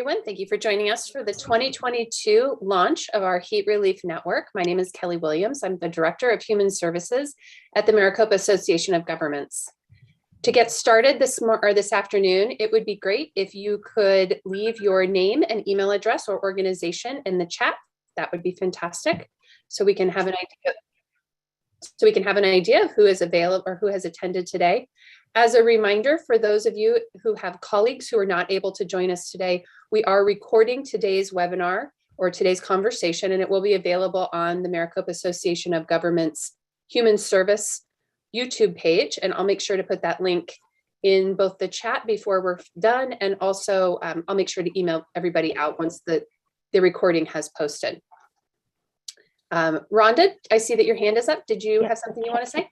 everyone. Thank you for joining us for the 2022 launch of our Heat Relief Network. My name is Kelly Williams. I'm the Director of Human Services at the Maricopa Association of Governments. To get started this afternoon, it would be great if you could leave your name and email address or organization in the chat. That would be fantastic. So we can have an idea of who is available or who has attended today. As a reminder, for those of you who have colleagues who are not able to join us today, we are recording today's webinar or today's conversation, and it will be available on the Maricopa Association of Governments Human Service YouTube page. And I'll make sure to put that link in both the chat before we're done, and also I'll make sure to email everybody out once the recording has posted. Rhonda, I see that your hand is up. Did you have something you want to say?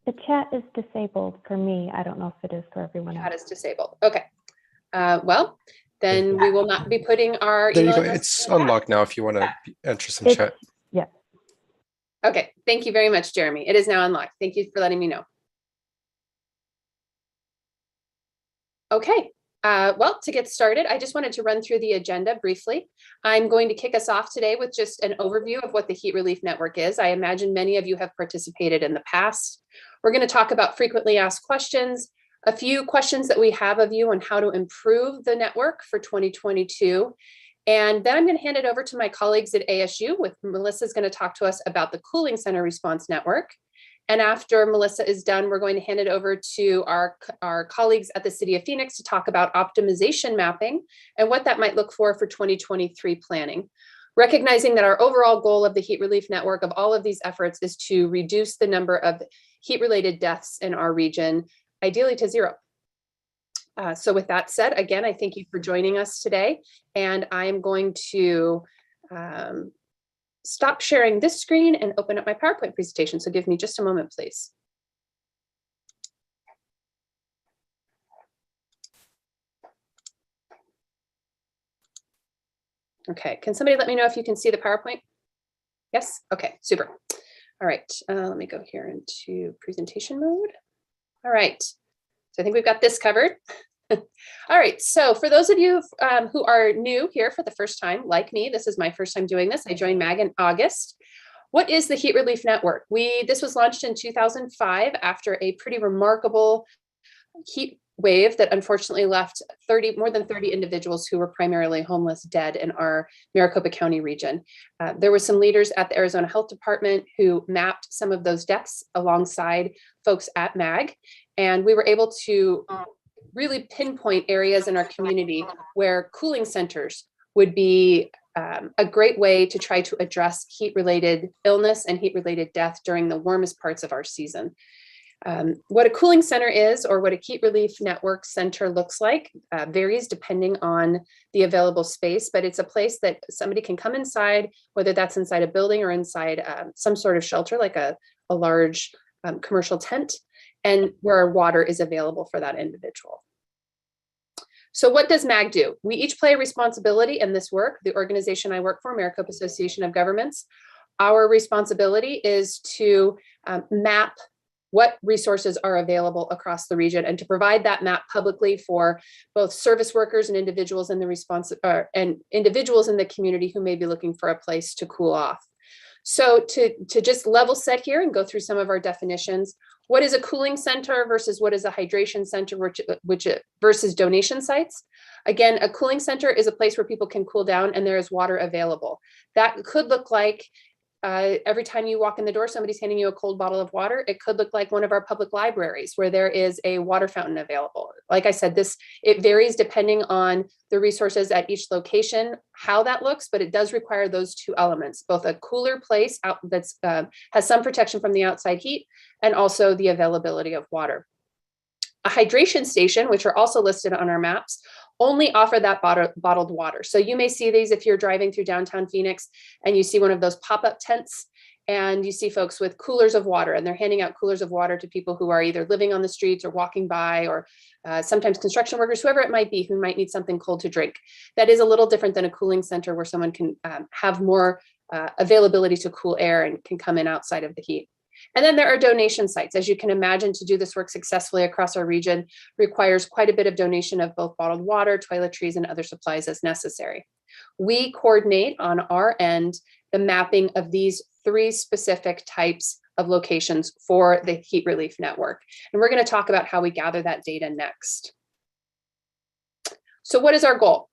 The chat is disabled for me. I don't know if it is for everyone else. Chat is disabled. Okay. Well, then we will not be putting our There email you go. address. It's unlocked now if you want to enter some chat. Yeah. Okay. Thank you very much, Jeremy. It is now unlocked. Thank you for letting me know. Okay. Well, to get started, I just wanted to run through the agenda briefly. I'm going to kick us off today with just an overview of what the Heat Relief Network is. I imagine many of you have participated in the past. We're going to talk about frequently asked questions, a few questions that we have of you on how to improve the network for 2022. And then I'm going to hand it over to my colleagues at ASU, with Melissa's going to talk to us about the Cooling Center Response Network. And after Melissa is done, we're going to hand it over to our colleagues at the City of Phoenix to talk about optimization mapping and what that might look for 2023 planning. Recognizing that our overall goal of the Heat Relief Network, of all of these efforts, is to reduce the number of heat-related deaths in our region, ideally to zero. So with that said, again, I thank you for joining us today, and I'm going to stop sharing this screen and open up my PowerPoint presentation. So give me just a moment, please. Okay, can somebody let me know if you can see the PowerPoint? Yes, okay, super. All right, let me go here into presentation mode. All right, so I think we've got this covered. All right, so for those of you who are new here for the first time, like me, this is my first time doing this. I joined MAG in August. What is the Heat Relief Network? This was launched in 2005 after a pretty remarkable heat wave that unfortunately left more than 30 individuals who were primarily homeless dead in our Maricopa County region. There were some leaders at the Arizona Health Department who mapped some of those deaths alongside folks at MAG, and we were able to really pinpoint areas in our community where cooling centers would be a great way to try to address heat-related illness and heat-related death during the warmest parts of our season. What a cooling center is, or what a heat relief network center looks like, varies depending on the available space, but it's a place that somebody can come inside, whether that's inside a building or inside some sort of shelter, like a large commercial tent, and where water is available for that individual. So what does MAG do? We each play a responsibility in this work. The organization I work for, Maricopa Association of Governments, our responsibility is to map what resources are available across the region and to provide that map publicly for both service workers and individuals in the individuals in the community who may be looking for a place to cool off. So to just level set here and go through some of our definitions, what is a cooling center versus what is a hydration center, versus donation sites? Again, a cooling center is a place where people can cool down and there is water available. That could look like every time you walk in the door, somebody's handing you a cold bottle of water. It could look like one of our public libraries where there is a water fountain available. Like I said, it varies depending on the resources at each location, how that looks, but it does require those two elements, both a cooler place that's has some protection from the outside heat and also the availability of water. A hydration station, which are also listed on our maps, only offer that bottled water. So you may see these if you're driving through downtown Phoenix and you see one of those pop-up tents and you see folks with coolers of water, and they're handing out coolers of water to people who are either living on the streets or walking by, or sometimes construction workers, whoever it might be, who might need something cold to drink. That is a little different than a cooling center where someone can have more availability to cool air and can come in outside of the heat. And then there are donation sites. As you can imagine, to do this work successfully across our region requires quite a bit of donation of both bottled water, toiletries, and other supplies as necessary. We coordinate on our end the mapping of these 3 specific types of locations for the heat relief network. And we're going to talk about how we gather that data next. So what is our goal?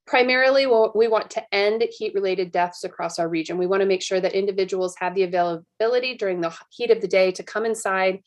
Primarily, we want to end heat-related deaths across our region. We want to make sure that individuals have the availability during the heat of the day to come inside,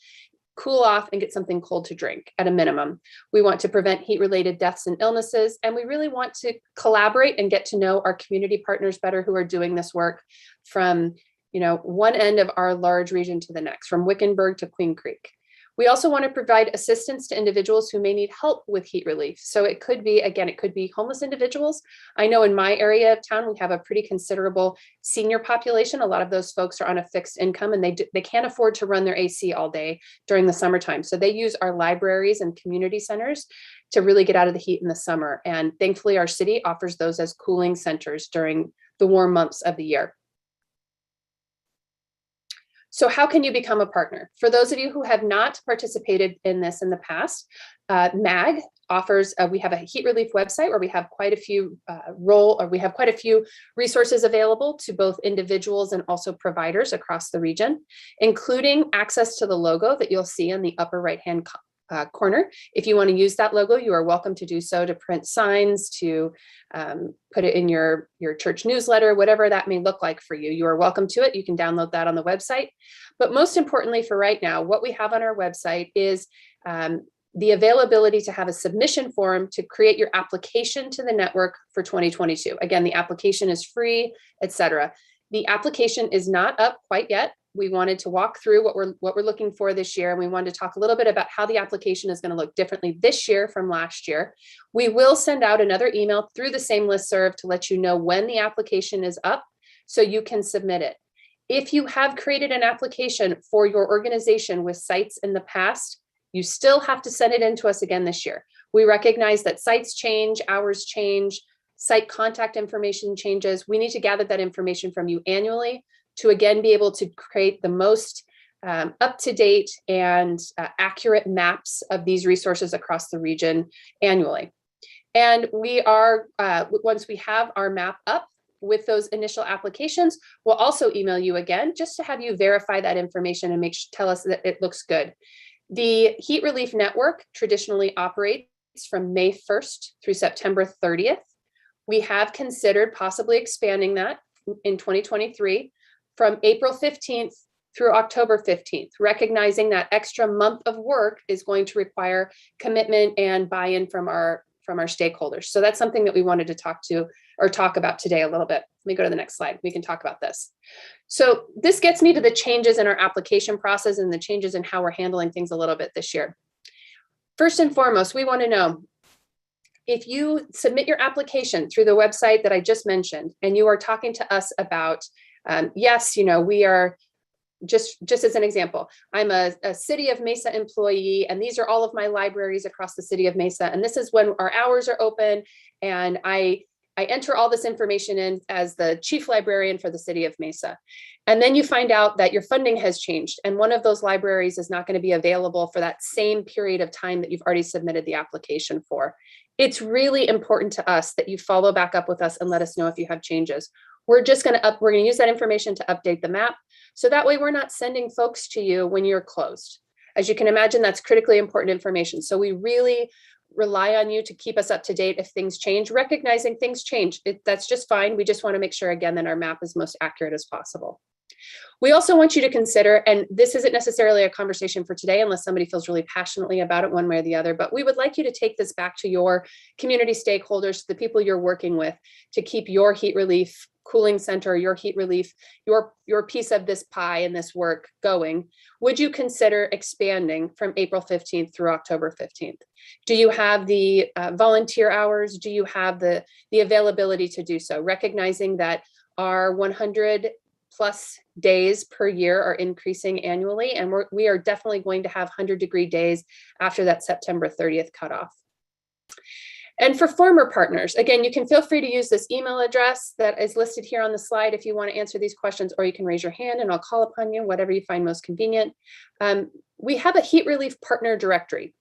cool off, and get something cold to drink at a minimum. We want to prevent heat-related deaths and illnesses, and we really want to collaborate and get to know our community partners better who are doing this work from, one end of our large region to the next, from Wickenburg to Queen Creek. We also want to provide assistance to individuals who may need help with heat relief. So it could be, again, it could be homeless individuals. I know in my area of town, we have a pretty considerable senior population. A lot of those folks are on a fixed income and they can't afford to run their AC all day during the summertime. So they use our libraries and community centers to really get out of the heat in the summer. And thankfully, our city offers those as cooling centers during the warm months of the year. So how can you become a partner? For those of you who have not participated in this in the past, MAG offers, we have a heat relief website where we have quite a few resources available to both individuals and also providers across the region, including access to the logo that you'll see in the upper right-hand corner. If you want to use that logo, you are welcome to do so, to print signs, to put it in your church newsletter, whatever that may look like for you. You are welcome to it. You can download that on the website. But most importantly for right now, what we have on our website is the availability to have a submission form to create your application to the network for 2022. Again, the application is free, etc. The application is not up quite yet. We wanted to walk through what we're looking for this year. And we wanted to talk a little bit about how the application is going to look differently this year from last year. We will send out another email through the same listserv to let you know when the application is up so you can submit it. If you have created an application for your organization with sites in the past, you still have to send it in to us again this year. We recognize that sites change, hours change, site contact information changes. We need to gather that information from you annually to again be able to create the most up-to-date and accurate maps of these resources across the region annually. And we are, once we have our map up with those initial applications, we'll also email you again just to have you verify that information and tell us that it looks good. The Heat Relief Network traditionally operates from May 1st through September 30th. We have considered possibly expanding that in 2023 from April 15th through October 15th, recognizing that extra month of work is going to require commitment and buy-in from our stakeholders. So that's something that we wanted to talk about today a little bit. Let me go to the next slide. We can talk about this. So this gets me to the changes in our application process and the changes in how we're handling things a little bit this year. First and foremost, we want to know, if you submit your application through the website that I just mentioned, and you are talking to us about, yes, we are, just as an example, I'm a City of Mesa employee, and these are all of my libraries across the City of Mesa, and this is when our hours are open, and I enter all this information in as the chief librarian for the City of Mesa. And then you find out that your funding has changed, and one of those libraries is not going to be available for that same period of time that you've already submitted the application for. It's really important to us that you follow back up with us and let us know if you have changes. We're going to use that information to update the map. So that way we're not sending folks to you when you're closed. As you can imagine, that's critically important information. So we really rely on you to keep us up to date if things change, recognizing things change. That's just fine. We just want to make sure, again, that our map is most accurate as possible. We also want you to consider, and this isn't necessarily a conversation for today unless somebody feels really passionately about it one way or the other, but we would like you to take this back to your community stakeholders, the people you're working with, to keep your heat relief cooling center, your heat relief, your piece of this pie and this work going. Would you consider expanding from April 15th through October 15th? Do you have the volunteer hours? Do you have the availability to do so? Recognizing that our 100+ days per year are increasing annually, and we are definitely going to have 100-degree days after that September 30th cutoff. And for former partners, again, you can feel free to use this email address that is listed here on the slide if you want to answer these questions, or you can raise your hand and I'll call upon you, whatever you find most convenient. We have a heat relief partner directory.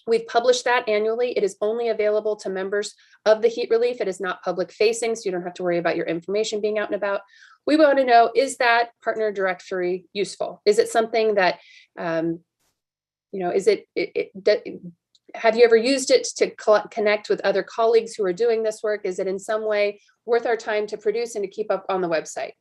We've published that annually. It is only available to members of the heat relief. It is not public facing, so you don't have to worry about your information being out and about. We want to know, is that partner directory useful? Is it something that, have you ever used it to connect with other colleagues who are doing this work? Is it in some way worth our time to produce and to keep up on the website?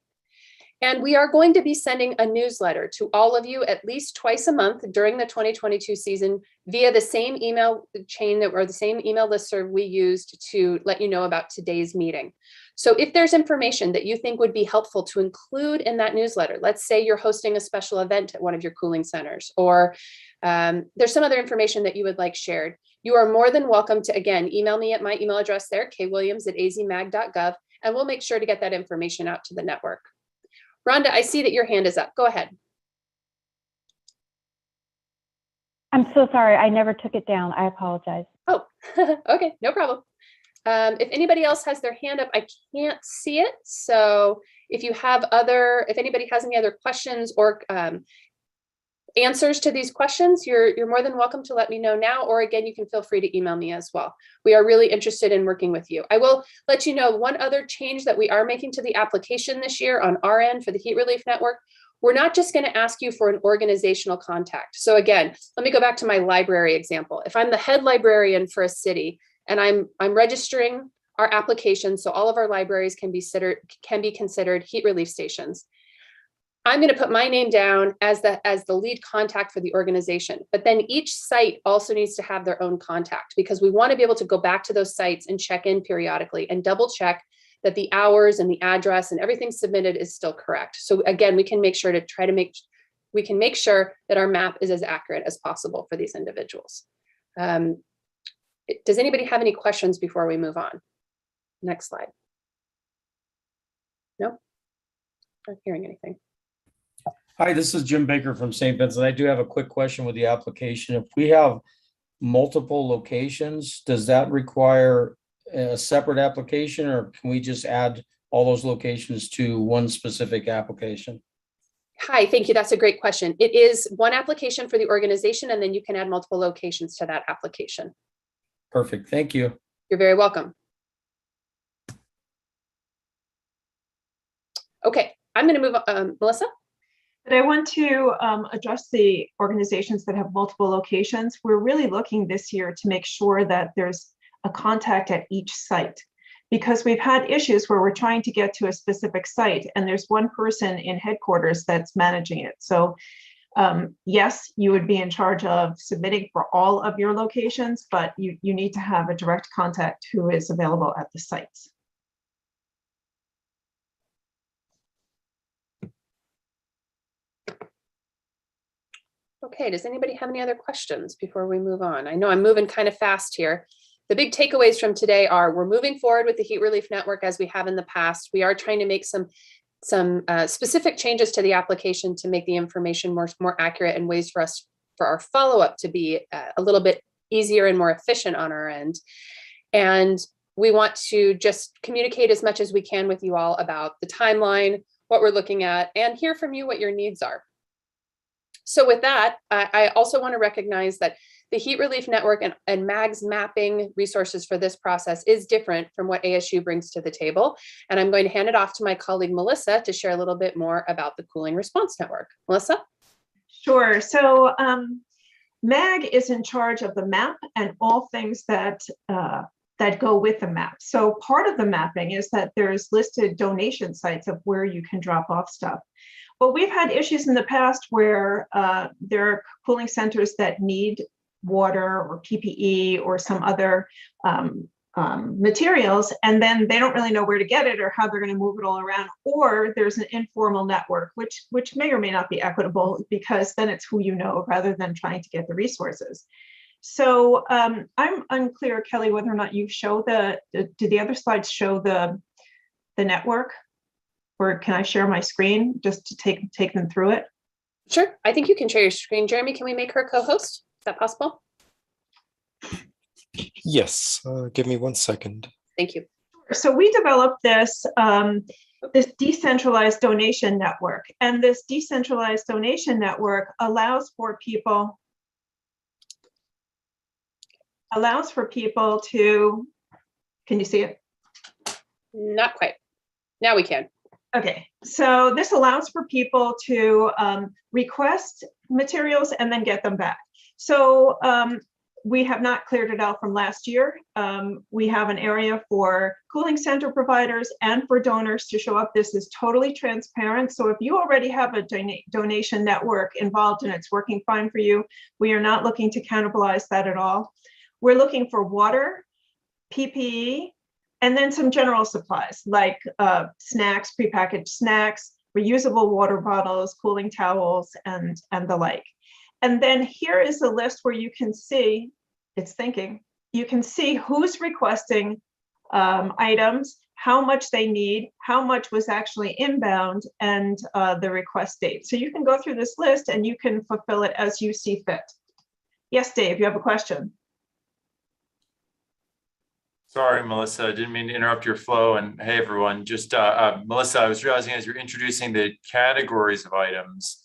And we are going to be sending a newsletter to all of you at least twice a month during the 2022 season via the same email chain or the same email listserv we used to let you know about today's meeting. So if there's information that you think would be helpful to include in that newsletter, let's say you're hosting a special event at one of your cooling centers, or there's some other information that you would like shared, you are more than welcome to, again, email me at my email address there, kwilliams@azmag.gov, and we'll make sure to get that information out to the network. Rhonda, I see that your hand is up. Go ahead. I'm so sorry. I never took it down. I apologize. Oh, okay, no problem. If anybody else has their hand up, I can't see it. So if anybody has any other questions or answers to these questions, you're more than welcome to let me know now, or again, you can feel free to email me as well. We are really interested in working with you. I will let you know one other change that we are making to the application this year on our end for the Heat Relief Network. We're not just going to ask you for an organizational contact. So again, let me go back to my library example. If I'm the head librarian for a city and I'm registering our application so all of our libraries can be considered heat relief stations, I'm going to put my name down as the lead contact for the organization. But then each site also needs to have their own contact, because we want to be able to go back to those sites and check in periodically and double check that the hours and the address and everything submitted is still correct. So again, we can make sure that our map is as accurate as possible for these individuals. Does anybody have any questions before we move on? Next slide. No? Not hearing anything. Hi, this is Jim Baker from St. Vincent. I do have a quick question with the application. If we have multiple locations, does that require a separate application, or can we just add all those locations to one specific application? Hi, thank you. That's a great question. It is one application for the organization, and then you can add multiple locations to that application. Perfect. Thank you. You're very welcome. Okay, I'm going to move on. Melissa? But I want to address the organizations that have multiple locations. We're really looking this year to make sure that there's a contact at each site, because we've had issues where we're trying to get to a specific site and there's one person in headquarters that's managing it. So yes, you would be in charge of submitting for all of your locations, but you need to have a direct contact who is available at the sites. Okay, does anybody have any other questions before we move on? I know I'm moving kind of fast here. The big takeaways from today are we're moving forward with the Heat Relief Network as we have in the past. We are trying to make some specific changes to the application to make the information more accurate, and ways for our follow-up to be a little bit easier and more efficient on our end. And we want to just communicate as much as we can with you all about the timeline, what we're looking at, and hear from you what your needs are. So with that, I also want to recognize that the Heat Relief Network and MAG's mapping resources for this process is different from what ASU brings to the table. And I'm going to hand it off to my colleague, Melissa, to share a little bit more about the Cooling Response Network. Melissa? Sure. So MAG is in charge of the map and all things that go with the map. So part of the mapping is that there's listed donation sites of where you can drop off stuff. But we've had issues in the past where there are cooling centers that need water or PPE or some other materials, and then they don't really know where to get it or how they're going to move it all around. Or there's an informal network, which may or may not be equitable, because then it's who you know rather than trying to get the resources. So I'm unclear, Kelly, whether or not you show do the other slides show the network? Or can I share my screen just to take them through it? Sure, I think you can share your screen. Jeremy, can we make her co-host? Is that possible? Yes, give me 1 second. Thank you. So we developed this this decentralized donation network, and this decentralized donation network allows for people to, can you see it? Not quite. Now we can. Okay, so this allows for people to request materials and then get them back. So we have not cleared it out from last year. We have an area for cooling center providers and for donors to show up. This is totally transparent. So if you already have a donation network involved and it's working fine for you, we are not looking to cannibalize that at all. We're looking for water, PPE, and then some general supplies like snacks, prepackaged snacks, reusable water bottles, cooling towels, and the like. And then here is a list where you can see, it's thinking, you can see who's requesting items, how much they need, how much was actually inbound, and the request date. So you can go through this list and you can fulfill it as you see fit. Yes, Dave, you have a question. Sorry, Melissa, I didn't mean to interrupt your flow. And hey, everyone, just Melissa, I was realizing as you're introducing the categories of items,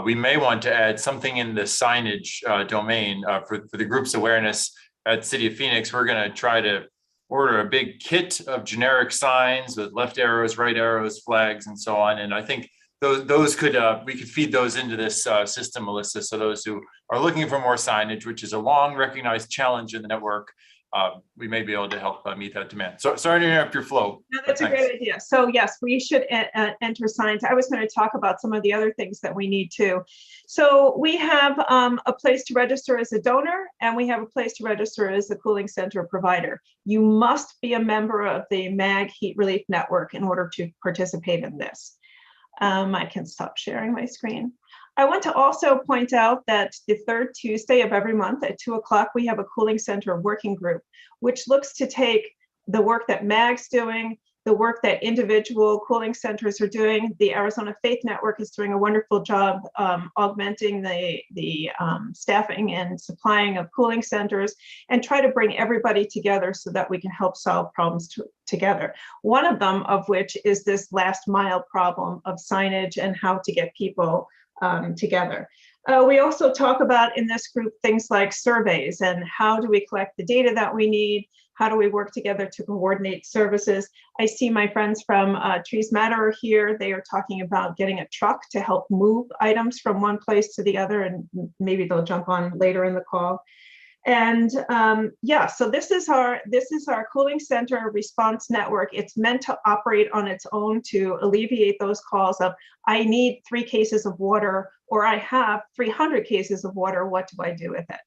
we may want to add something in the signage domain for the group's awareness at City of Phoenix. We're going to try to order a big kit of generic signs with left arrows, right arrows, flags, and so on. And I think those could we could feed those into this system, Melissa. So those who are looking for more signage, which is a long recognized challenge in the network, we may be able to help meet that demand. So sorry to interrupt your flow. No, that's a great idea. So yes, we should enter signs. I was going to talk about some of the other things that we need too. So we have a place to register as a donor, and we have a place to register as a cooling center provider. You must be a member of the MAG Heat Relief Network in order to participate in this. I can stop sharing my screen. I want to also point out that the third Tuesday of every month at 2 o'clock, we have a cooling center working group, which looks to take the work that MAG's doing, the work that individual cooling centers are doing. The Arizona Faith Network is doing a wonderful job augmenting the staffing and supplying of cooling centers, and try to bring everybody together so that we can help solve problems together. One of them of which is this last mile problem of signage and how to get people together. We also talk about in this group things like surveys and how do we collect the data that we need, how do we work together to coordinate services. I see my friends from Trees Matter are here. They are talking about getting a truck to help move items from one place to the other, and maybe they'll jump on later in the call. And yeah, so this is our cooling center response network. It's meant to operate on its own to alleviate those calls of, I need 3 cases of water, or I have 300 cases of water. What do I do with it?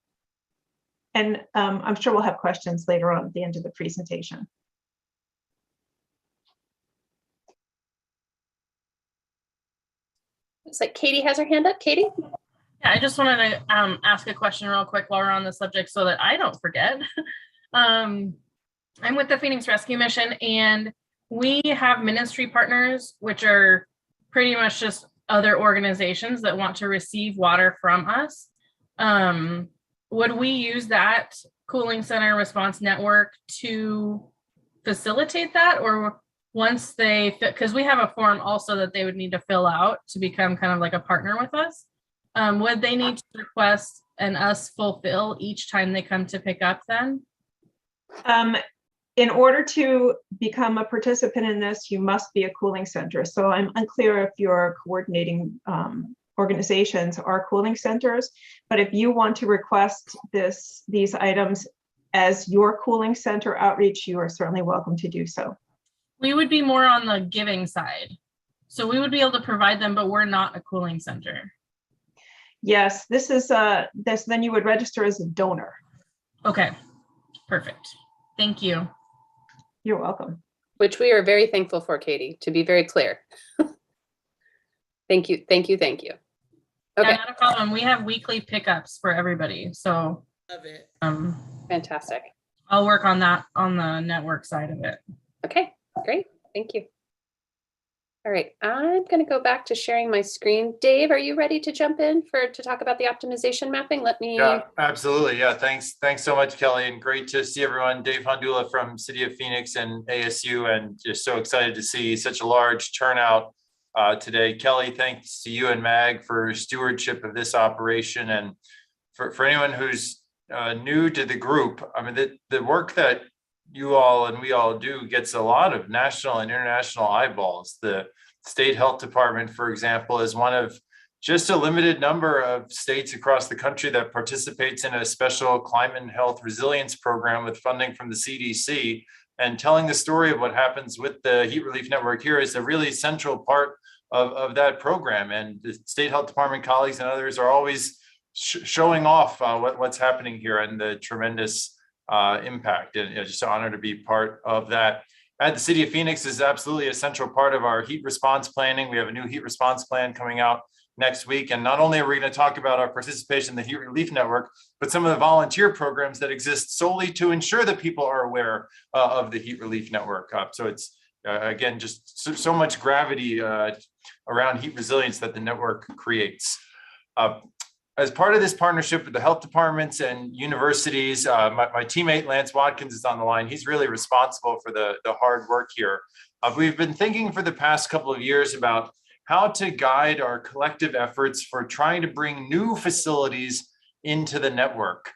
And I'm sure we'll have questions later on at the end of the presentation. Looks like Katie has her hand up. Katie? Yeah, I just wanted to ask a question real quick while we're on the subject so that I don't forget. I'm with the Phoenix Rescue Mission, and we have ministry partners, which are pretty much just other organizations that want to receive water from us. Would we use that cooling center response network to facilitate that? Or once they fit, because we have a form also that they would need to fill out to become kind of like a partner with us. Would they need to request and us fulfill each time they come to pick up then? In order to become a participant in this, you must be a cooling center. So I'm unclear if your coordinating organizations are cooling centers, but if you want to request these items as your cooling center outreach, you are certainly welcome to do so. We would be more on the giving side. So we would be able to provide them, but we're not a cooling center. Yes, this is then you would register as a donor. Okay, perfect. Thank you. You're welcome. Which we are very thankful for, Katie, to be very clear. Thank you, thank you, thank you. Okay. Yeah, not a problem. We have weekly pickups for everybody. So Love it. Fantastic. I'll work on that on the network side of it. Okay, great. Thank you. All right, I'm going to go back to sharing my screen. Dave, are you ready to jump in to talk about the optimization mapping? Let me. Yeah, absolutely. Yeah, thanks so much, Kelly, and great to see everyone. Dave Hondula from City of Phoenix and ASU, and just so excited to see such a large turnout today. Kelly, thanks to you and Mag for stewardship of this operation, and for anyone who's new to the group. I mean, the work that you all and we all do gets a lot of national and international eyeballs. The state health department, for example, is one of just a limited number of states across the country that participates in a special climate and health resilience program with funding from the CDC. And telling the story of what happens with the heat relief network here is a really central part of that program. And the state health department colleagues and others are always showing off what's happening here and the tremendous impact. And just an honor to be part of that. At the City of Phoenix is absolutely a central part of our heat response planning. We have a new heat response plan coming out next week. And not only are we going to talk about our participation in the Heat Relief Network, but some of the volunteer programs that exist solely to ensure that people are aware of the Heat Relief Network. So it's, again, just so much gravity around heat resilience that the network creates. As part of this partnership with the health departments and universities, my teammate Lance Watkins is on the line. He's really responsible for the hard work here. We've been thinking for the past couple of years about how to guide our collective efforts for trying to bring new facilities into the network.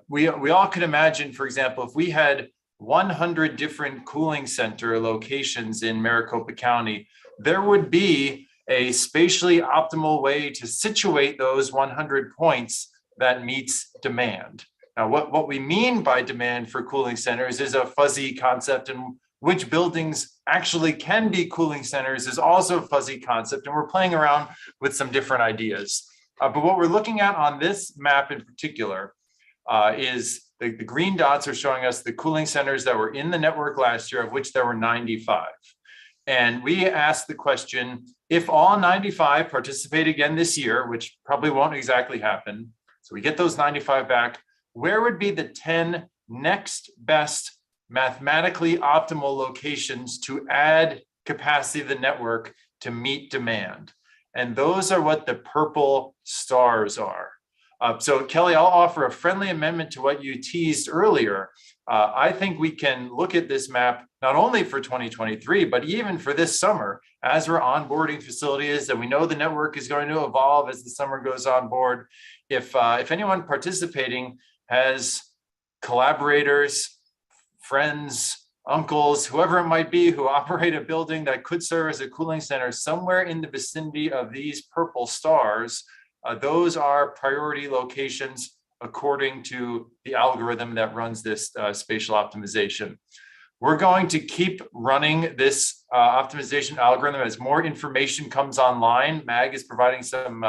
We all could imagine, for example, if we had 100 different cooling center locations in Maricopa County, there would be a spatially optimal way to situate those 100 points that meets demand. Now, what we mean by demand for cooling centers is a fuzzy concept, and which buildings actually can be cooling centers is also a fuzzy concept, and we're playing around with some different ideas. But what we're looking at on this map in particular is the green dots are showing us the cooling centers that were in the network last year, of which there were 95. And we asked the question, if all 95 participate again this year, which probably won't exactly happen, so we get those 95 back, where would be the 10 next best mathematically optimal locations to add capacity to the network to meet demand? And those are what the purple stars are. So Kelly, I'll offer a friendly amendment to what you teased earlier. I think we can look at this map not only for 2023, but even for this summer, as we're onboarding facilities, and we know the network is going to evolve as the summer goes on board. If anyone participating has collaborators, friends, uncles, whoever it might be, who operate a building that could serve as a cooling center somewhere in the vicinity of these purple stars, those are priority locations according to the algorithm that runs this spatial optimization. We're going to keep running this optimization algorithm as more information comes online. Mag is providing some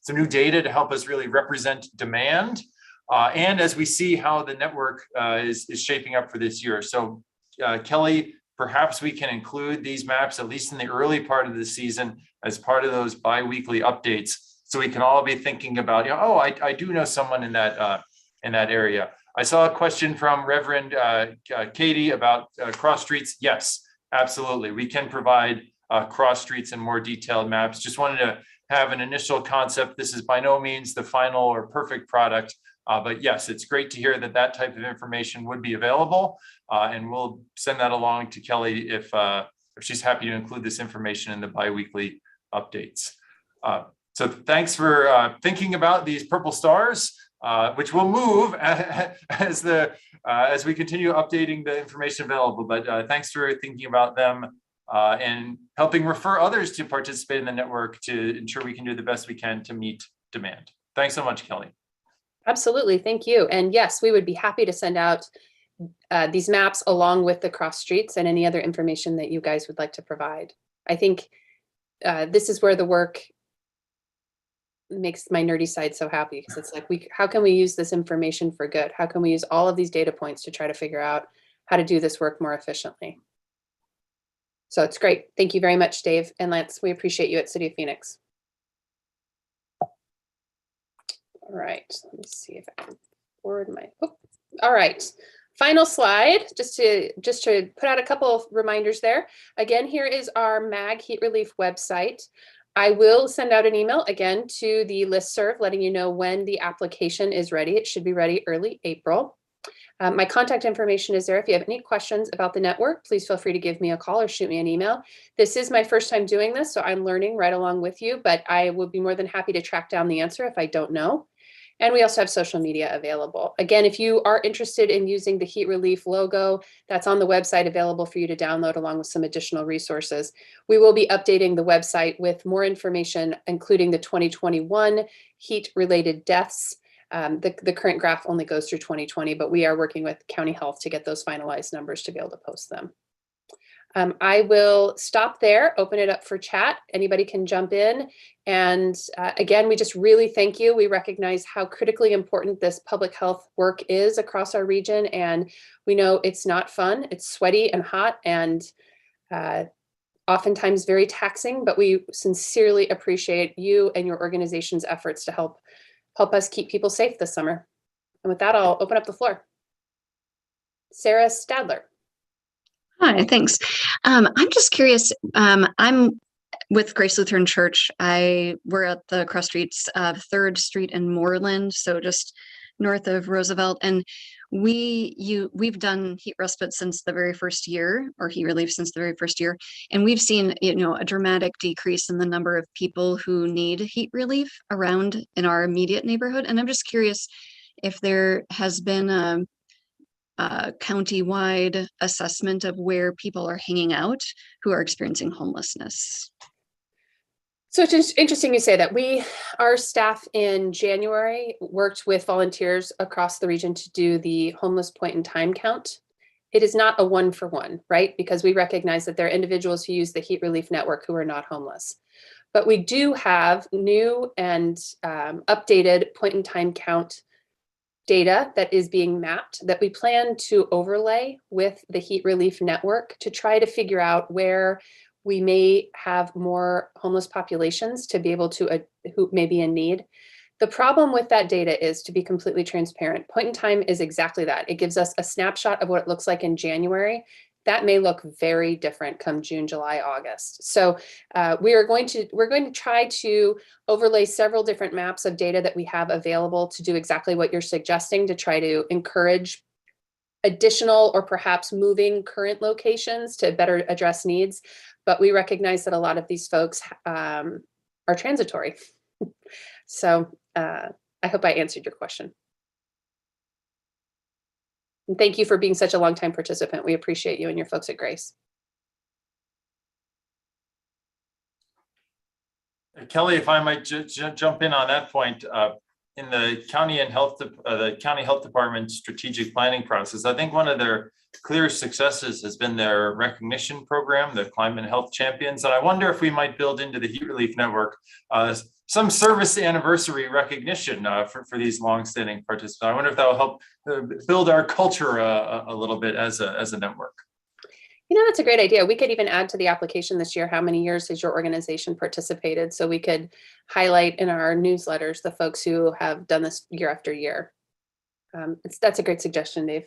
new data to help us really represent demand. And as we see how the network is shaping up for this year. So Kelly, perhaps we can include these maps, at least in the early part of the season, as part of those bi-weekly updates. So we can all be thinking about, oh, I do know someone in that area. I saw a question from Reverend Katie about cross streets. Yes, absolutely. We can provide cross streets and more detailed maps. Just wanted to have an initial concept. This is by no means the final or perfect product, but yes, it's great to hear that that type of information would be available. And we'll send that along to Kelly if she's happy to include this information in the bi-weekly updates. So thanks for thinking about these purple stars, which will move as we continue updating the information available. But thanks for thinking about them and helping refer others to participate in the network to ensure we can do the best we can to meet demand. Thanks so much, Kelly. Absolutely, thank you. And yes, we would be happy to send out these maps along with the cross streets and any other information that you guys would like to provide. I think this is where the work makes my nerdy side so happy, because it's like, how can we use this information for good? How can we use all of these data points to try to figure out how to do this work more efficiently? So it's great. Thank you very much, Dave and Lance. We appreciate you at City of Phoenix. All right, let me see if I can forward my, all right. Final slide, just to put out a couple of reminders there. Again, here is our MAG Heat Relief website. I will send out an email again to the listserv letting you know when the application is ready. It should be ready early April. My contact information is there. If you have any questions about the network, please feel free to give me a call or shoot me an email. This is my first time doing this, so I'm learning right along with you, but I will be more than happy to track down the answer if I don't know. And we also have social media available. Again, if you are interested in using the Heat Relief logo, that's on the website available for you to download along with some additional resources. We will be updating the website with more information, including the 2021 heat-related deaths. The current graph only goes through 2020, but we are working with County Health to get those finalized numbers to be able to post them. I will stop there, open it up for chat. Anybody can jump in. And again, we just really thank you. We recognize how critically important this public health work is across our region. And we know it's not fun. It's sweaty and hot and oftentimes very taxing, but we sincerely appreciate you and your organization's efforts to help us keep people safe this summer. And with that, I'll open up the floor. Sarah Stadler. Hi, thanks. I'm just curious. I'm with Grace Lutheran Church. We're at the cross streets of 3rd Street and Moreland, so just north of Roosevelt. And we've done heat respite since the very first year, or heat relief since the very first year. And we've seen, a dramatic decrease in the number of people who need heat relief around in our immediate neighborhood. And I'm just curious if there has been a county-wide assessment of where people are hanging out who are experiencing homelessness. So it's interesting you say that. Our staff in January worked with volunteers across the region to do the homeless point in time count. It is not a one-for-one, right? Because we recognize that there are individuals who use the heat relief network who are not homeless. But we do have new and updated point in time count data that is being mapped that we plan to overlay with the heat relief network to try to figure out where we may have more homeless populations to be able to who may be in need. The problem with that data is, to be completely transparent, point in time is exactly that. It gives us a snapshot of what it looks like in January. That may look very different come June, July, August. So we're going to try to overlay several different maps of data that we have available to do exactly what you're suggesting, to try to encourage additional or perhaps moving current locations to better address needs. But we recognize that a lot of these folks are transitory. So I hope I answered your question. And thank you for being such a longtime participant. We appreciate you and your folks at Grace. Kelly, if I might jump in on that point, in the county health department strategic planning process, I think one of their clear successes has been their recognition program, the Climate Health Champions. And I wonder if we might build into the Heat Relief Network some service anniversary recognition for these longstanding participants. I wonder if that will help build our culture a little bit as a network. That's a great idea. We could even add to the application this year, how many years has your organization participated? So we could highlight in our newsletters the folks who have done this year after year. That's a great suggestion, Dave.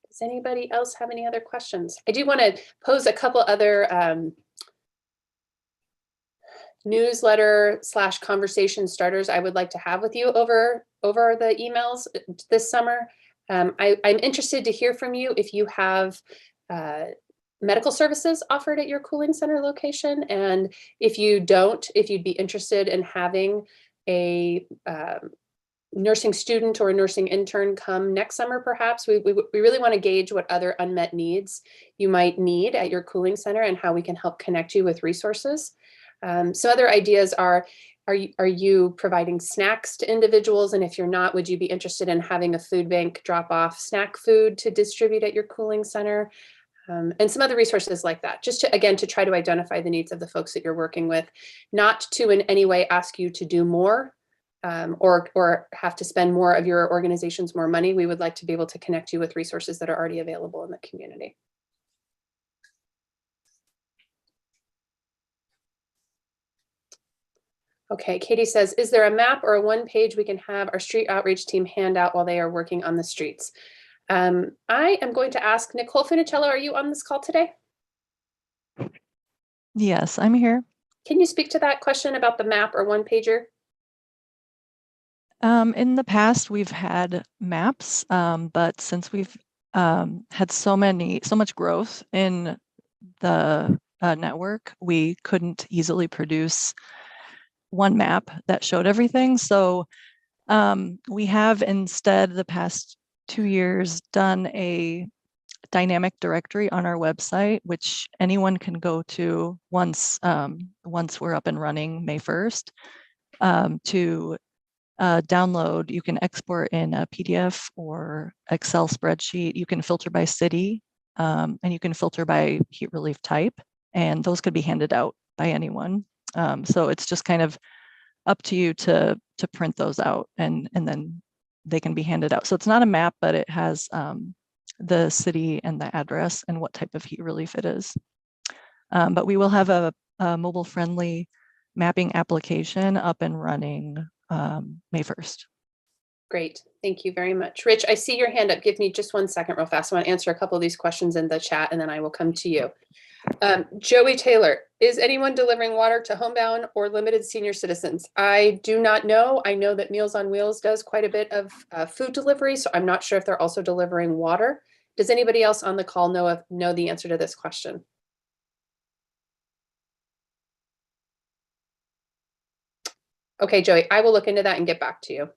Does anybody else have any other questions? I do want to pose a couple other newsletter / conversation starters I would like to have with you over the emails this summer. I'm interested to hear from you if you have medical services offered at your cooling center location, and if you don't, if you'd be interested in having a nursing student or a nursing intern come next summer, perhaps. We really want to gauge what other unmet needs you might need at your cooling center and how we can help connect you with resources. So other ideas are you providing snacks to individuals? And if you're not, would you be interested in having a food bank drop off snack food to distribute at your cooling center? And some other resources like that, just to, again, to try to identify the needs of the folks that you're working with, not to in any way ask you to do more, or have to spend more of your organization's more money, we would like to be able to connect you with resources that are already available in the community. Okay, Katie says, is there a map or a one page we can have our street outreach team hand out while they are working on the streets? I am going to ask Nicole Funicello, are you on this call today? Yes, I'm here. Can you speak to that question about the map or one pager? In the past, we've had maps, but since we've had so much growth in the network, we couldn't easily produce one map that showed everything. So we have instead the past 2 years done a dynamic directory on our website, which anyone can go to once we're up and running May 1st to download. You can export in a PDF or Excel spreadsheet. You can filter by city, and you can filter by heat relief type, and those could be handed out by anyone. So it's just kind of up to you to print those out, and then they can be handed out. So it's not a map, but it has the city and the address and what type of heat relief it is. But we will have a mobile-friendly mapping application up and running May 1st. Great, thank you very much. Rich, I see your hand up. Give me just 1 second real fast. I want to answer a couple of these questions in the chat and then I will come to you. Joey Taylor, is anyone delivering water to homebound or limited senior citizens? I do not know. I know that Meals on Wheels does quite a bit of food delivery, so I'm not sure if they're also delivering water. Does anybody else on the call know the answer to this question? Okay, Joey, I will look into that and get back to you.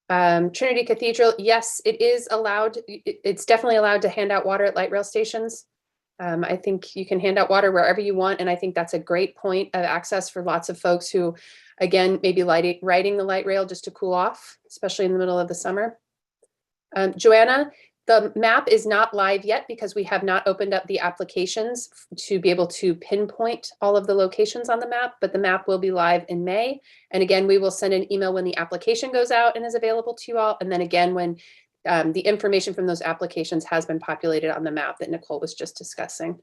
Trinity Cathedral, yes, it is allowed. It's definitely allowed to hand out water at light rail stations. I think you can hand out water wherever you want. And I think that's a great point of access for lots of folks who, again, maybe riding the light rail just to cool off, especially in the middle of the summer. Joanna, the map is not live yet because we have not opened up the applications to be able to pinpoint all of the locations on the map, but the map will be live in May. And again, we will send an email when the application goes out and is available to you all. And then again, when the information from those applications has been populated on the map that Nicole was just discussing.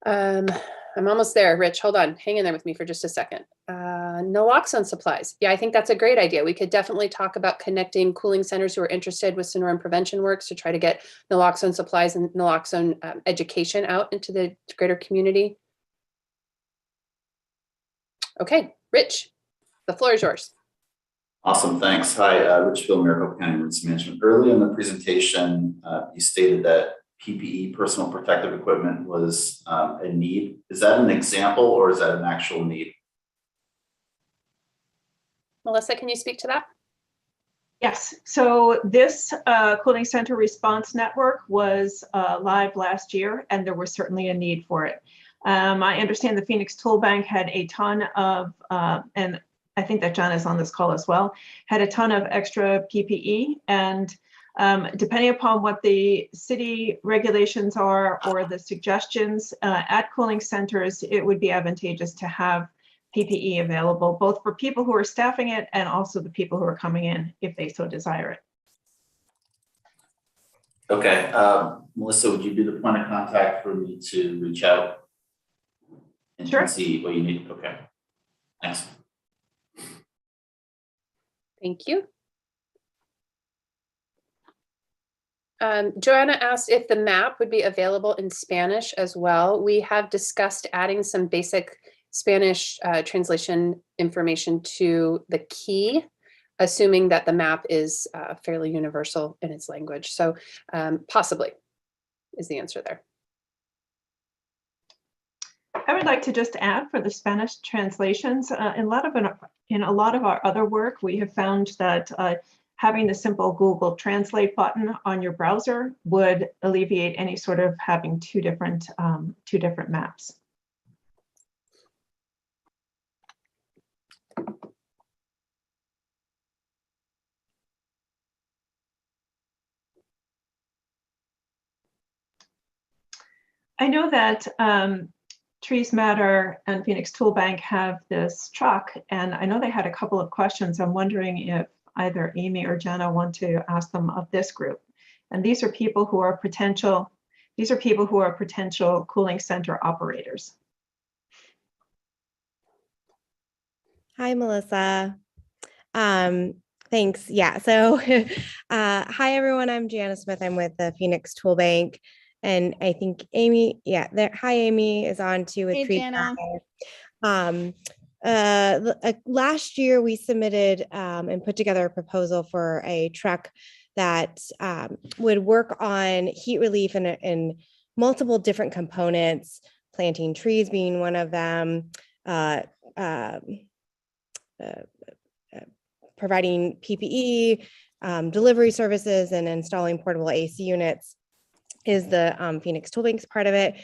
I'm almost there, Rich. Hold on. Hang in there with me for just a second. Naloxone supplies. Yeah, I think that's a great idea. We could definitely talk about connecting cooling centers who are interested with sonoran prevention works to try to get naloxone supplies and naloxone education out into the greater community. Okay, Rich, the floor is yours. Awesome, thanks. Hi, Rich Bill, Maricopa County Emergency Management. Early in the presentation, you stated that PPE, personal protective equipment, was a need. Is that an example or is that an actual need? Melissa, can you speak to that? Yes, so this cooling center response network was live last year, and there was certainly a need for it. I understand the Phoenix Toolbank had a ton of, and I think that John is on this call as well, had a ton of extra PPE, and depending upon what the city regulations are or the suggestions at cooling centers, it would be advantageous to have PPE available, both for people who are staffing it and also the people who are coming in if they so desire it. Okay, Melissa, would you be the point of contact for me to reach out and Sure. see what you need? Okay, thanks. Thank you. Joanna asked if the map would be available in Spanish as well. We have discussed adding some basic Spanish translation information to the key, assuming that the map is fairly universal in its language. So possibly is the answer there. I would like to just add for the Spanish translations, in a lot of our other work, we have found that having the simple Google Translate button on your browser would alleviate any sort of having two different maps. I know that Trees Matter and Phoenix Toolbank have this truck, and I know they had a couple of questions. I'm wondering if either Amy or Jenna want to ask them of this group. And these are people who are potential cooling center operators. Hi, Melissa. Thanks. Yeah. So, hi, everyone. I'm Jana Smith. I'm with the Phoenix Toolbank. And I think Amy, hi, Amy is on too with Trees Matter. Last year, we submitted and put together a proposal for a truck that would work on heat relief in multiple different components, planting trees being one of them, providing PPE, delivery services, and installing portable AC units is the Phoenix Toolbank's part of it.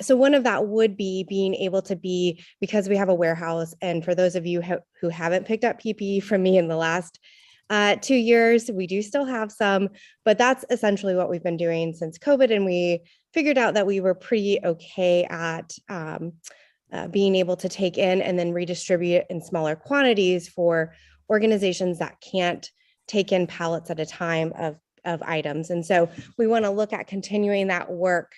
So one of that would be being able to be, because we have a warehouse, and for those of you who haven't picked up PPE from me in the last 2 years, we do still have some, but that's essentially what we've been doing since COVID, and we figured out that we were pretty okay at being able to take in and then redistribute in smaller quantities for organizations that can't take in pallets at a time of items. And so we want to look at continuing that work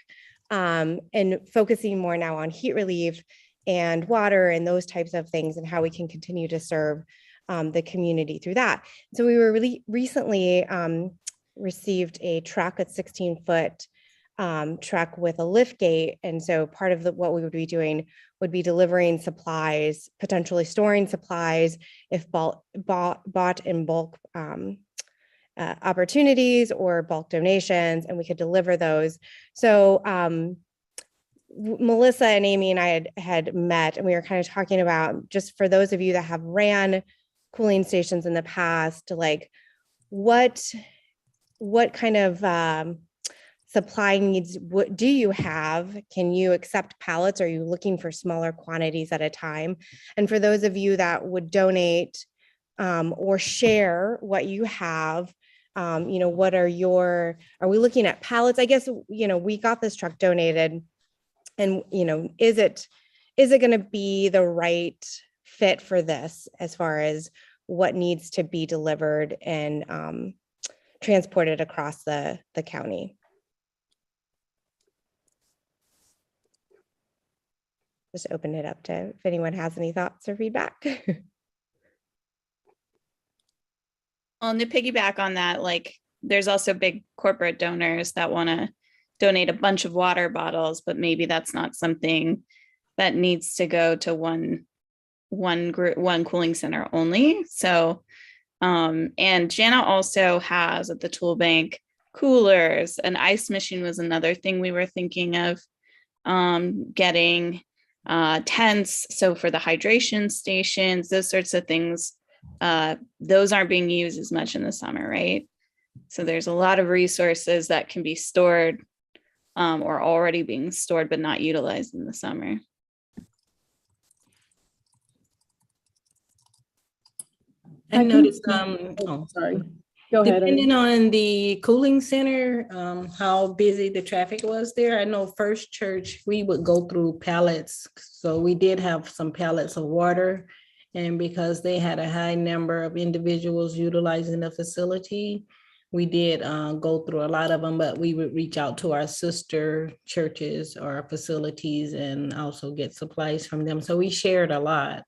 and focusing more now on heat relief and water and those types of things, and how we can continue to serve the community through that. So we were really recently received a truck, a 16-foot truck with a lift gate. And so part of what we would be doing would be delivering supplies, potentially storing supplies if bought in bulk opportunities or bulk donations, and we could deliver those. So Melissa and Amy and I had met, and we were kind of talking about, just for those of you that have ran cooling stations in the past, like what kind of supply needs do you have? Can you accept pallets? Are you looking for smaller quantities at a time? And for those of you that would donate or share what you have, what are we looking at pallets? I guess, we got this truck donated, and, is it going to be the right fit for this as far as what needs to be delivered and transported across the county? Just open it up to if anyone has any thoughts or feedback. Well, to piggyback on that, like there's also big corporate donors that want to donate a bunch of water bottles, but maybe that's not something that needs to go to one cooling center only. So, and Jana also has at the Toolbank coolers. An ice machine was another thing we were thinking of getting, tents. So for the hydration stations, those sorts of things. Those aren't being used as much in the summer, right? So there's a lot of resources that can be stored or already being stored but not utilized in the summer. I noticed, sorry. Go ahead. Depending on the cooling center, how busy the traffic was there. I know First Church, we would go through pallets. So we did have some pallets of water. And because they had a high number of individuals utilizing the facility, we did go through a lot of them, but we would reach out to our sister churches or facilities and also get supplies from them. So we shared a lot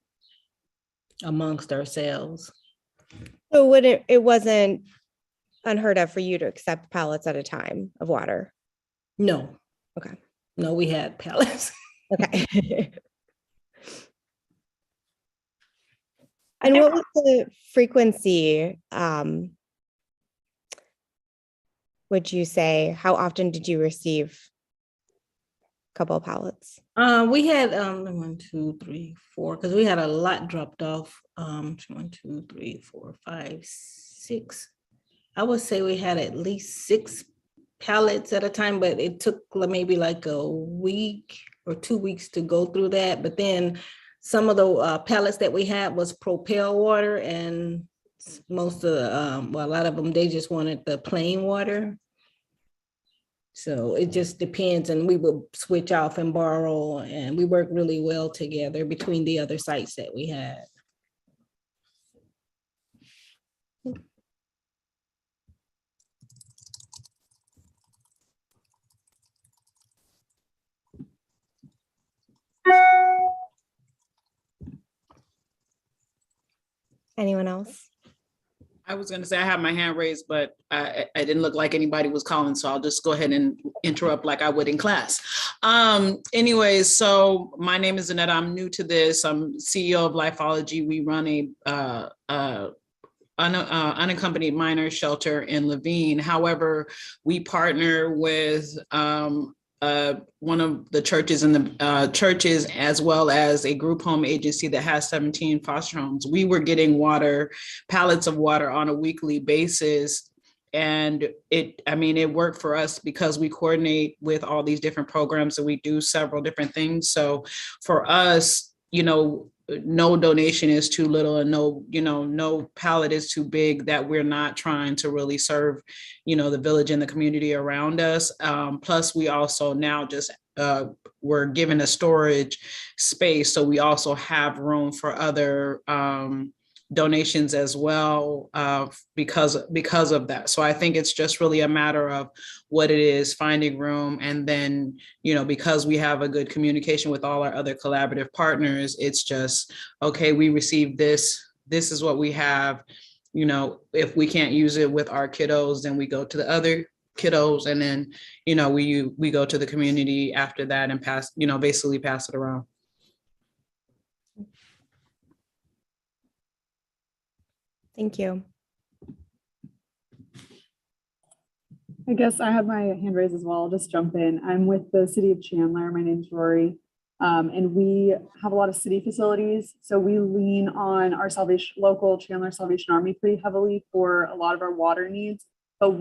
amongst ourselves. So it wasn't unheard of for you to accept pallets at a time of water? No. Okay. No, we had pallets. Okay. And what was the frequency, would you say? How often did you receive a couple of pallets? We had 1, 2, 3, 4, because we had a lot dropped off. 1, 2, 3, 4, 5, 6. I would say we had at least 6 pallets at a time, but it took maybe like a week or 2 weeks to go through that. But then some of the pallets that we had was Propel water, and most of the, a lot of them, they just wanted the plain water. So it just depends, and we will switch off and borrow, and we work really well together between the other sites that we had. Anyone else? I was going to say I have my hand raised, but I didn't look like anybody was calling, so I'll just go ahead and interrupt like I would in class. Anyways, so my name is Annette. I'm new to this. I'm CEO of Lifeology. We run a unaccompanied minor shelter in Levine. However, we partner with one of the churches in the churches, as well as a group home agency that has 17 foster homes. We were getting pallets of water on a weekly basis. And it worked for us because we coordinate with all these different programs and we do several different things. So for us, no donation is too little and no pallet is too big that we're not trying to really serve, the village and the community around us. Plus we also now we're given a storage space. So we also have room for other donations as well because of that. So I think it's just really a matter of what it is, finding room. And then, because we have a good communication with all our other collaborative partners, it's just, okay, we received this is what we have. If we can't use it with our kiddos, then we go to the other kiddos, and then, we go to the community after that and basically pass it around. Thank you. I guess I have my hand raised as well. I'll just jump in. I'm with the city of Chandler. My name's Rory. And we have a lot of city facilities. So we lean on our local Chandler Salvation Army pretty heavily for a lot of our water needs. But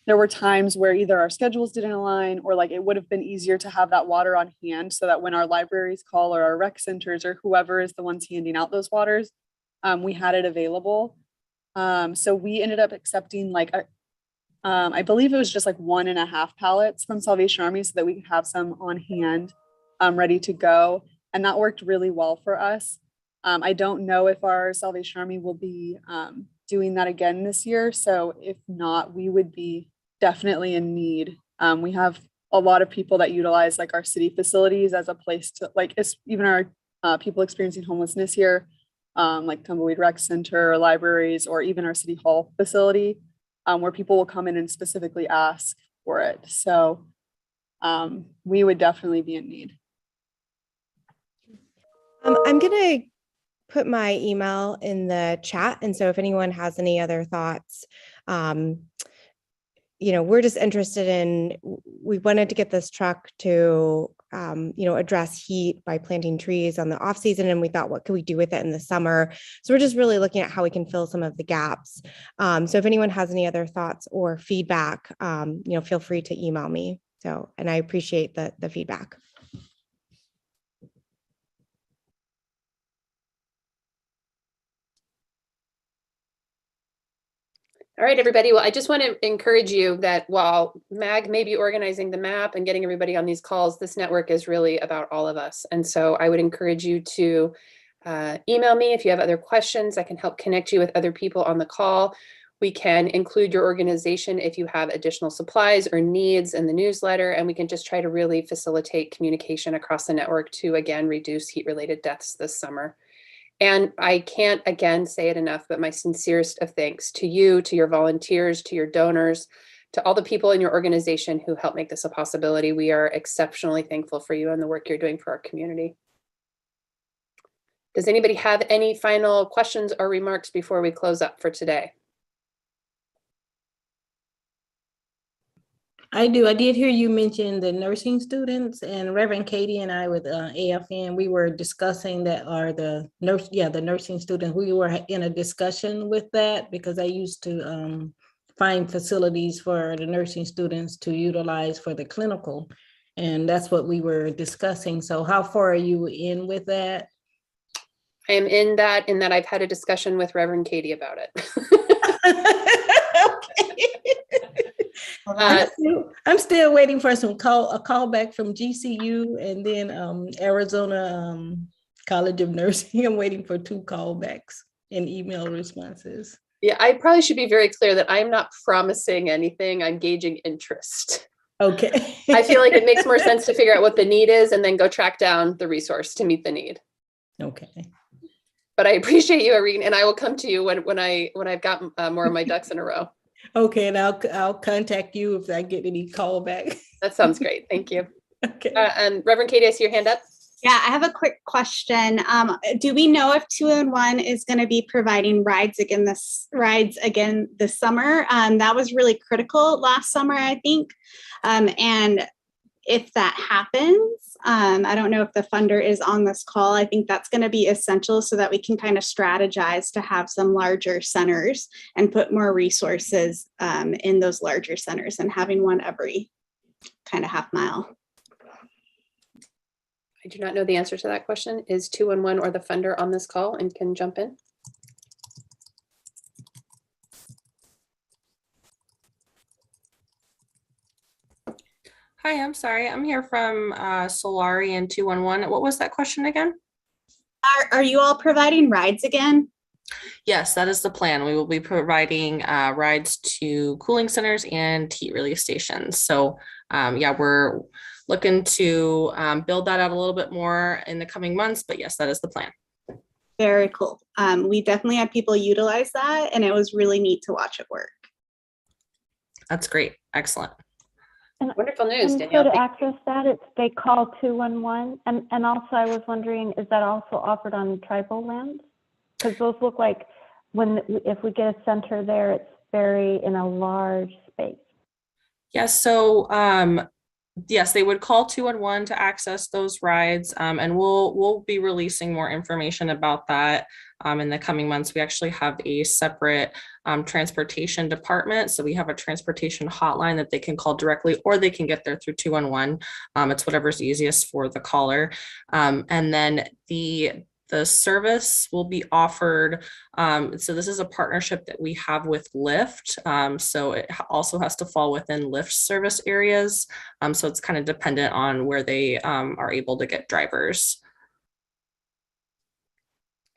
there were times where either our schedules didn't align or it would have been easier to have that water on hand so that when our libraries call or our rec centers or whoever is the ones handing out those waters, we had it available. So we ended up accepting I believe it was just 1.5 pallets from Salvation Army so that we could have some on hand, ready to go. And that worked really well for us. I don't know if our Salvation Army will be doing that again this year. So if not, we would be definitely in need. We have a lot of people that utilize our city facilities as a place to even our people experiencing homelessness here. Tumbleweed Rec Center, or libraries, or even our City Hall facility, where people will come in and specifically ask for it. So we would definitely be in need. I'm going to put my email in the chat. And so if anyone has any other thoughts, we're just interested we wanted to get this truck to address heat by planting trees on the off season. And we thought, what could we do with it in the summer? So we're just really looking at how we can fill some of the gaps. So if anyone has any other thoughts or feedback, feel free to email me. And I appreciate the feedback. All right, everybody. Well, I just want to encourage you that while MAG may be organizing the map and getting everybody on these calls, this network is really about all of us. And so I would encourage you to email me if you have other questions. I can help connect you with other people on the call. We can include your organization if you have additional supplies or needs in the newsletter, and we can just try to really facilitate communication across the network to, again, reduce heat-related deaths this summer. And I can't, again, say it enough, but my sincerest of thanks to you, to your volunteers, to your donors, to all the people in your organization who help make this a possibility. We are exceptionally thankful for you and the work you're doing for our community. Does anybody have any final questions or remarks before we close up for today? I do. I did hear you mention the nursing students, and Reverend Katie and I with AFN, we were discussing that, or the nursing students. We were in a discussion with that because I used to find facilities for the nursing students to utilize for the clinical, and that's what we were discussing. So how far are you in with that? I am in that I've had a discussion with Reverend Katie about it. I'm still waiting for a call back from GCU and then Arizona College of Nursing. I'm waiting for 2 callbacks and email responses. Yeah, I probably should be very clear that I'm not promising anything. I'm gauging interest. Okay. I feel like it makes more sense to figure out what the need is and then go track down the resource to meet the need. Okay. But I appreciate you, Irene, and I will come to you when I've got more of my ducks in a row. Okay, and I'll contact you if I get any callback. That sounds great. Thank you. Okay. And Reverend Katie, I see your hand up. Yeah, I have a quick question. Do we know if 2-in-1 is going to be providing rides again this summer? That was really critical last summer, I think. And if that happens, I don't know if the funder is on this call. I think that's going to be essential so that we can kind of strategize to have some larger centers and put more resources in those larger centers and having one every kind of half mile. I do not know the answer to that question. Is 2-in-1 or the funder on this call and can jump in? Hi, I'm sorry. I'm here from Solari and 211. What was that question again? Are you all providing rides again? Yes, that is the plan. We will be providing rides to cooling centers and heat relief stations. So yeah, we're looking to build that out a little bit more in the coming months, but yes, that is the plan. Very cool. We definitely had people utilize that and it was really neat to watch it work. That's great. Excellent. Wonderful news, And Danielle. so to access that, they call 211. And also I was wondering, is that also offered on tribal lands? Because those look like if we get a center there, it's very in a large space. Yes, so yes, they would call 211 to access those rides, and we'll be releasing more information about that in the coming months. We actually have a separate transportation department, so we have a transportation hotline that they can call directly, or they can get there through 211. It's whatever's easiest for the caller, and then the service will be offered. So this is a partnership that we have with Lyft. So it also has to fall within Lyft service areas. So it's kind of dependent on where they are able to get drivers.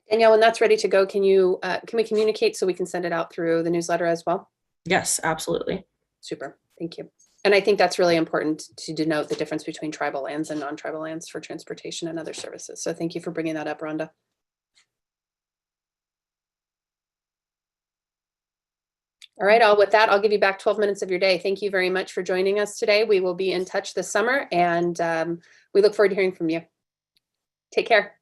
Danielle, when that's ready to go, can we communicate so we can send it out through the newsletter as well? Yes, absolutely. Super. Thank you. And I think that's really important to denote the difference between tribal lands and non-tribal lands for transportation and other services. So thank you for bringing that up, Rhonda. All right, with that, I'll give you back 12 minutes of your day. Thank you very much for joining us today. We will be in touch this summer and we look forward to hearing from you. Take care.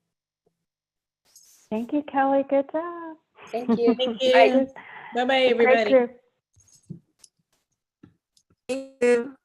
Thank you, Kelly. Good job. Thank you. Thank you. Bye-bye, everybody. Great group. Thank you.